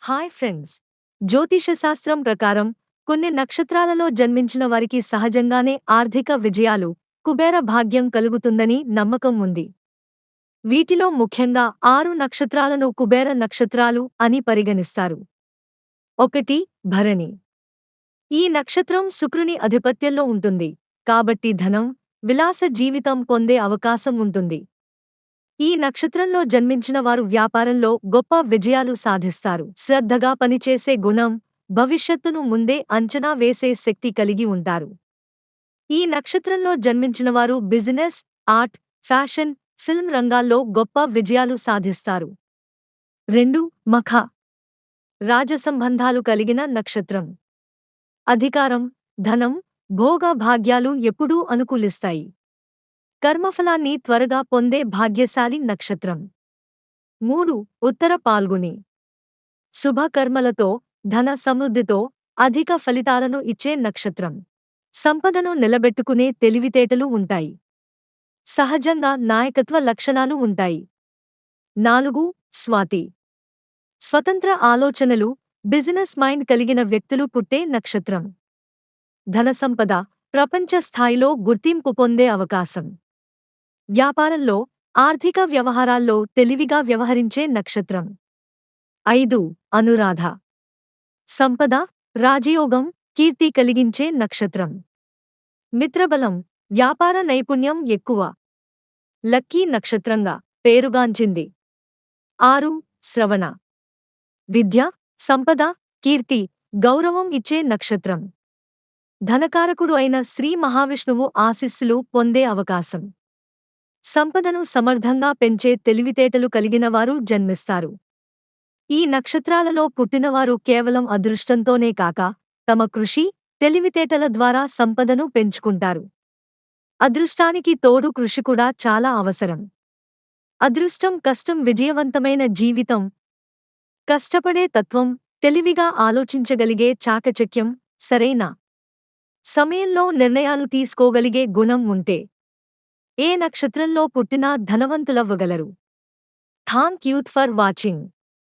Hi friends. జ్యోతిష శాస్త్రం ప్రకారం కొన్ని నక్షత్రాలలో జన్మించిన వారికి సహజంగానే ఆర్థిక విజయాలు, కుబేర భాగ్యం కలుగుతుందని నమ్మకం ఉంది. వీటిలో ముఖ్యంగా 6 నక్షత్రాలను కుబేర నక్షత్రాలు అని పరిగణిస్తారు. 1. భరణి. ఈ నక్షత్రం శుక్రుని ఆధిపత్యంలో ఉంటుంది, కాబట్టి ధనం, విలాస జీవితం పొందే అవకాశం ఉంటుంది. ఈ నక్షత్రంలో జన్మించిన వారు వ్యాపారంలో గొప్ప విజయాలు సాధిస్తారు. శ్రద్ధగా పనిచేసే గుణం, భవిష్యత్తును ముందే అంచనా వేసే శక్తి కలిగి ఉంటారు. ఈ నక్షత్రంలో జన్మించిన వారు బిజినెస్, ఆర్ట్, ఫ్యాషన్, ఫిల్మ్ రంగాల్లో గొప్ప విజయాలు సాధిస్తారు. 2. మఖ. రాజసంబంధాలు కలిగిన నక్షత్రం. అధికారం, ధనం, భోగ భాగ్యాలు ఎప్పుడూ అనుకూలిస్తాయి. కర్మఫలాన్ని త్వరగా పొందే భాగ్యశాలి నక్షత్రం. 3. ఉత్తర పాల్గుని. శుభకర్మలతో, ధన సమృద్ధితో అధిక ఫలితాలను ఇచ్చే నక్షత్రం. సంపదను నిలబెట్టుకునే తెలివితేటలు ఉంటాయి. సహజంగా నాయకత్వ లక్షణాలు ఉంటాయి. 4. స్వాతి. స్వతంత్ర ఆలోచనలు, బిజినెస్ మైండ్ కలిగిన వ్యక్తులు పుట్టే నక్షత్రం. ధనసంపద, ప్రపంచ స్థాయిలో గుర్తింపు పొందే అవకాశం. వ్యాపారంలో, ఆర్థిక వ్యవహారాల్లో తెలివిగా వ్యవహరించే నక్షత్రం. 5. అనురాధ. సంపద, రాజయోగం, కీర్తి కలిగించే నక్షత్రం. మిత్రబలం, వ్యాపార నైపుణ్యం ఎక్కువ. లక్కీ నక్షత్రంగా పేరుగాంచింది. 6. శ్రవణ. విద్య, సంపద, కీర్తి, గౌరవం ఇచ్చే నక్షత్రం. ధనకారకుడు అయిన శ్రీ మహావిష్ణువు ఆశీస్సులు పొందే అవకాశం. సంపదను సమర్థంగా పెంచే తెలివితేటలు కలిగిన వారు జన్మిస్తారు. ఈ నక్షత్రాలలో పుట్టినవారు కేవలం అదృష్టంతోనే కాక, తమ కృషి, తెలివితేటల ద్వారా సంపదను పెంచుకుంటారు. అదృష్టానికి తోడు కృషి కూడా చాలా అవసరం. అదృష్టం కష్టం విజయవంతమైన జీవితం. కష్టపడే తత్వం, తెలివిగా ఆలోచించగలిగే చాకచక్యం, సరైన సమయంలో నిర్ణయాలు తీసుకోగలిగే గుణం ఉంటే ఏ నక్షత్రంలో పుట్టినా ధనవంతులవ్వగలరు. Thank you for watching.